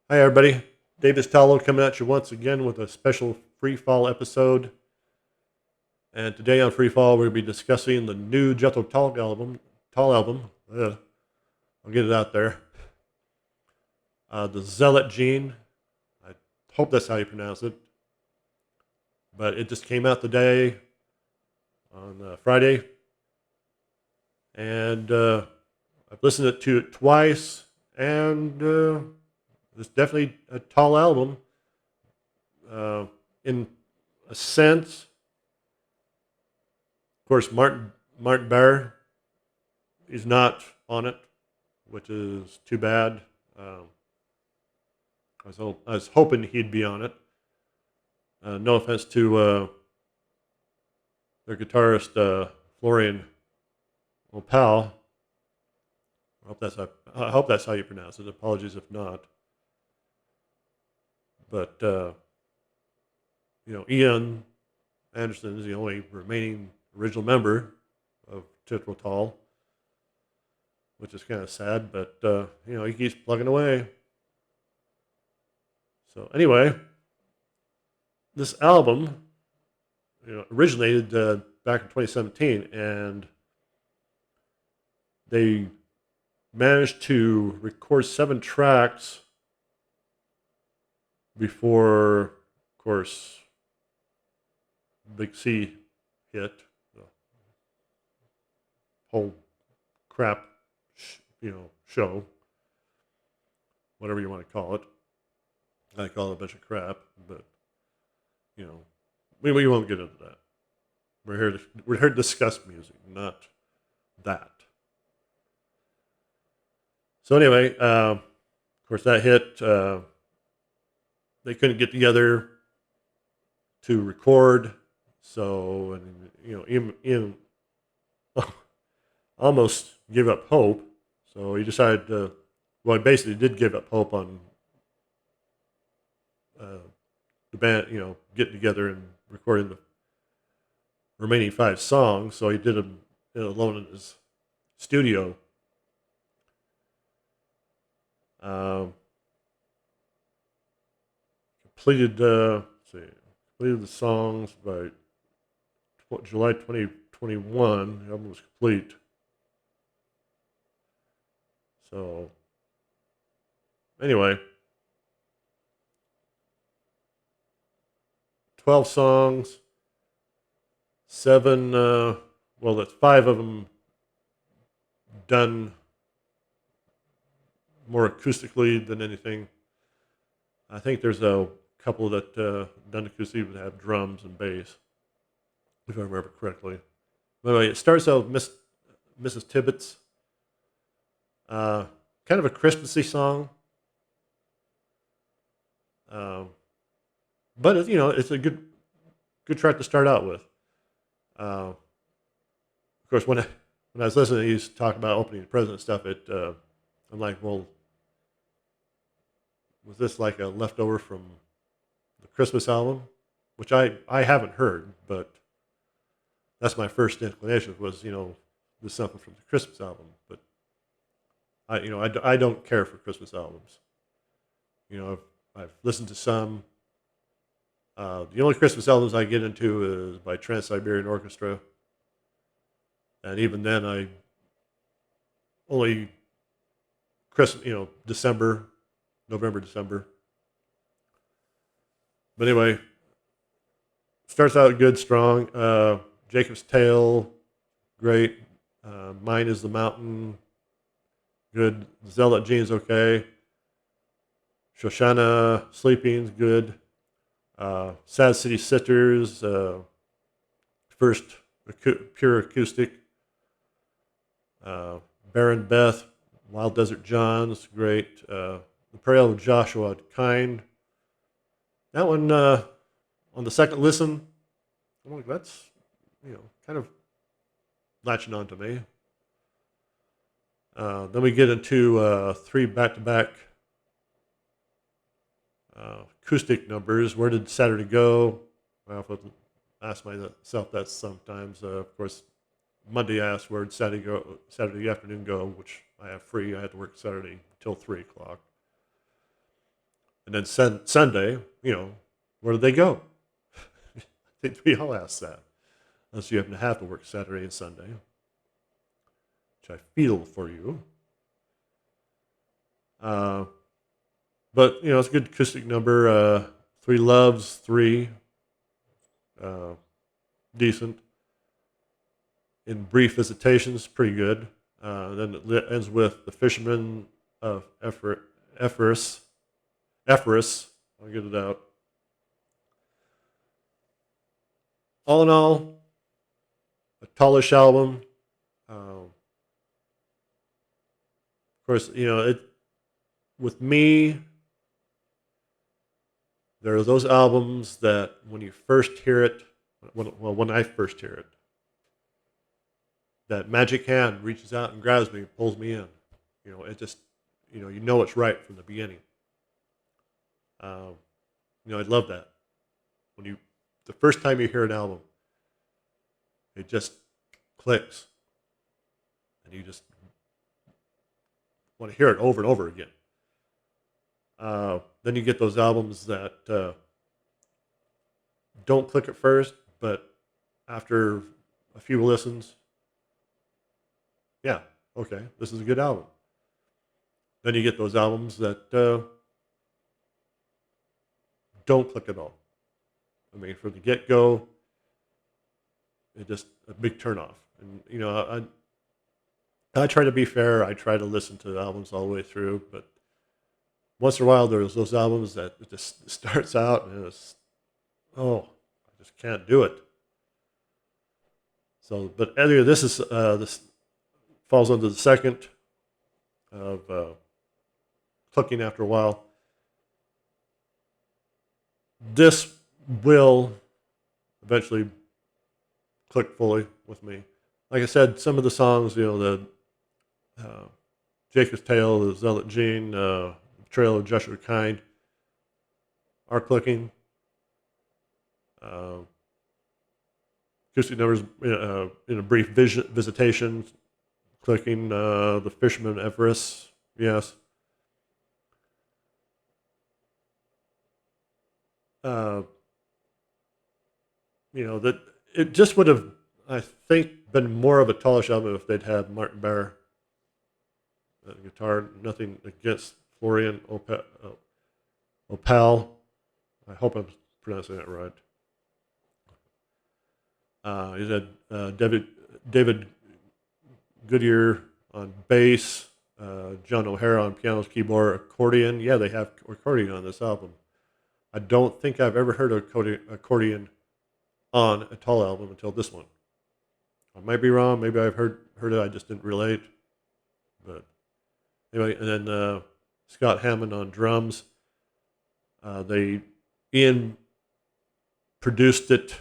Hi, everybody. Davis Tallow coming at you once again with a special Freefall episode. And today on Freefall, we're going to be discussing the new Jethro Tull album. I'll get it out there. The Zealot Gene. I hope that's how you pronounce it. But it just came out today on Friday. And I've listened to it twice. And it's definitely a Tull album. In a sense, of course, Martin Barr is not on it, which is too bad. Um, I was hoping he'd be on it. No offense to their guitarist Florian Opal. I hope that's how you pronounce it. Apologies if not. But Ian Anderson is the only remaining original member of Jethro Tull, which is kind of sad. But he keeps plugging away. So anyway, this album originated back in 2017, and they managed to record 7 tracks before, of course, Big C hit the whole crap, show, whatever you want to call it. I call it a bunch of crap, but we won't get into that. We're here to discuss music, not that. So anyway, of course that hit. They couldn't get together to record, so Ian almost gave up hope. So he decided to. Well, he basically did give up hope on the band, getting together and recording the remaining 5 songs. So he did them alone in his studio. Completed the songs by July 2021. The album was complete. So anyway, 12 songs, 7. That's 5 of them done more acoustically than anything. I think there's a couple that done acoustically would have drums and bass, if I remember correctly. But anyway, it starts out with Mrs. Tibbetts, kind of a Christmassy song, but it's a good track to start out with. Of course, when I was listening, he was talking about opening the present stuff. I'm like, well, was this like a leftover from the Christmas album, which I haven't heard, but that's my first inclination was, this something from the Christmas album. But I don't care for Christmas albums. I've listened to some. The only Christmas albums I get into is by Trans-Siberian Orchestra, and even then I only Christmas, December, November, December. But anyway, starts out good, strong. Jacob's Tale, great. Mine is the Mountain, good. Zealot Gene's okay. Shoshana Sleeping's good. Sad City Sisters, first pure acoustic. Baron Beth, Wild Desert John's great. The Prayer of Joshua Kind. That one, on the second listen, I'm like, that's, kind of latching on to me. Then we get into 3 back-to-back acoustic numbers. Where did Saturday go? Well, I ask myself that sometimes. Of course, Monday I asked where did Saturday afternoon go, which I have free. I had to work Saturday till 3 o'clock. And then Sunday, where did they go? I think we all ask that. Unless you happen to have to work Saturday and Sunday, which I feel for you. But it's a good acoustic number. Three Loves, three, uh, decent. In Brief Visitations, pretty good. Then it ends with The Fisherman of Ephesus. I'll get it out. All in all, a tallish album. Of course, with me, there are those albums that when you first hear it, when I first hear it, that magic hand reaches out and grabs me and pulls me in. It just, you know it's right from the beginning. I love that. The first time you hear an album, it just clicks, and you just want to hear it over and over again. Then you get those albums that don't click at first, but after a few listens, yeah, okay, this is a good album. Then you get those albums that don't click at all. I mean, from the get-go, it's just a big turnoff. And I try to be fair. I try to listen to albums all the way through, but once in a while there's those albums that it just starts out and I just can't do it. So, but anyway, this falls under the second of clicking after a while. This will eventually click fully with me. Like I said, some of the songs, the Jacob's Tale, the Zealot Gene, Trail of Jethro Kind, are clicking. Acoustic numbers in a brief visitation, clicking. The Fisherman Everest, yes. That it just would have, I think, been more of a tallish album if they'd had Martin Barre guitar. Nothing against Florian Opal. I hope I'm pronouncing that right. He's had David Goodyear on bass, John O'Hara on pianos, keyboard, accordion. Yeah, they have accordion on this album. I don't think I've ever heard accordion on a Tull album until this one. I might be wrong. Maybe I've heard it. I just didn't relate. But anyway, and then Scott Hammond on drums. Ian produced it,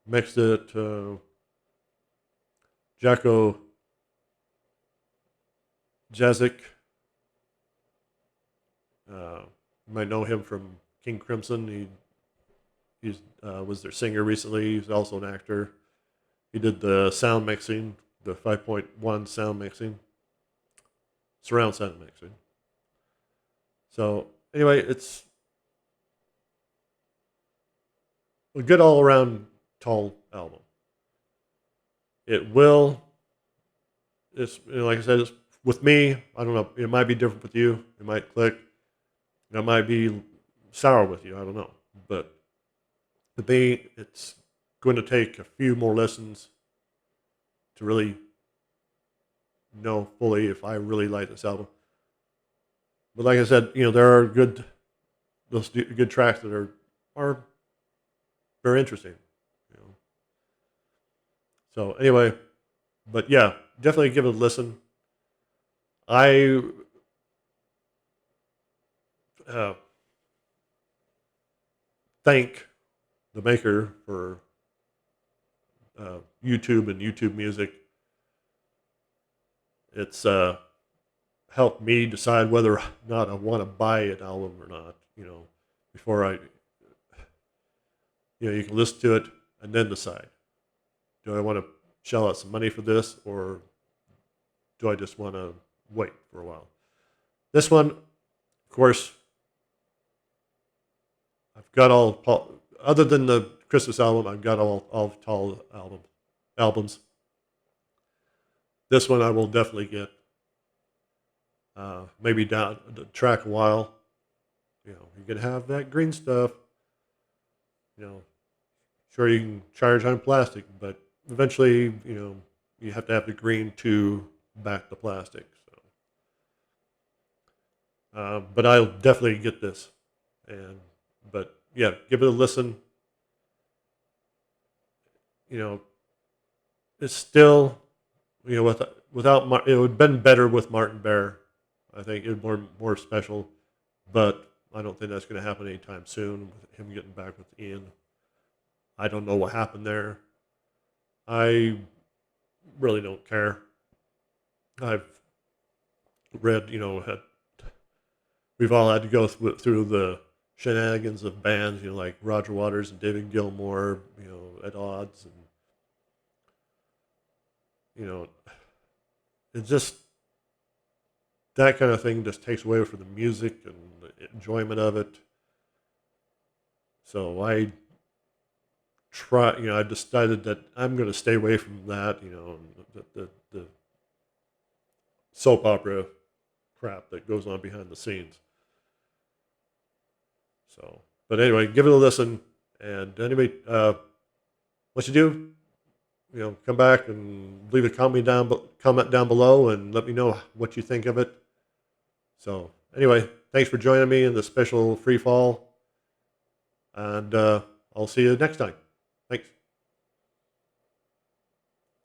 mixed it. Jacko Jazik. You might know him from King Crimson. He was their singer recently. He's also an actor. He did the sound mixing, the 5.1 sound mixing, surround sound mixing. So anyway, it's a good all-around Tull album. It will. It's like I said, it's, with me, I don't know. It might be different with you. It might click. It might be sour with you. I don't know. But to me, it's going to take a few more listens to really know fully if I really like this album. But like I said, there are those good tracks that are very interesting. So anyway, but yeah, definitely give it a listen. I thank the maker for YouTube and YouTube Music. It's helped me decide whether or not I want to buy an album or not. Before you can listen to it and then decide. Do I want to shell out some money for this, or do I just want to wait for a while? This one, of course, got all other than the Christmas album. I've got all Tull albums. This one I will definitely get. Maybe down the track a while. You know, you can have that green stuff. You know, sure you can charge on plastic, but eventually, you know, you have to have the green to back the plastic. So, but I'll definitely get this. And but yeah, give it a listen. You know, it's still, you know, without it would have been better with Martin Bear. I think it would more special, but I don't think that's going to happen anytime soon with him getting back with Ian. I don't know what happened there. I really don't care. I've read, you know, we've all had to go through the shenanigans of bands, you know, like Roger Waters and David Gilmour, you know, at odds, and you know, it's just that kind of thing just takes away from the music and the enjoyment of it. So I decided that I'm going to stay away from that, you know, the soap opera crap that goes on behind the scenes. So, but anyway, give it a listen. And anyway, what you do, you know, come back and leave a comment down below and let me know what you think of it. So, anyway, thanks for joining me in the special Freefall, and I'll see you next time.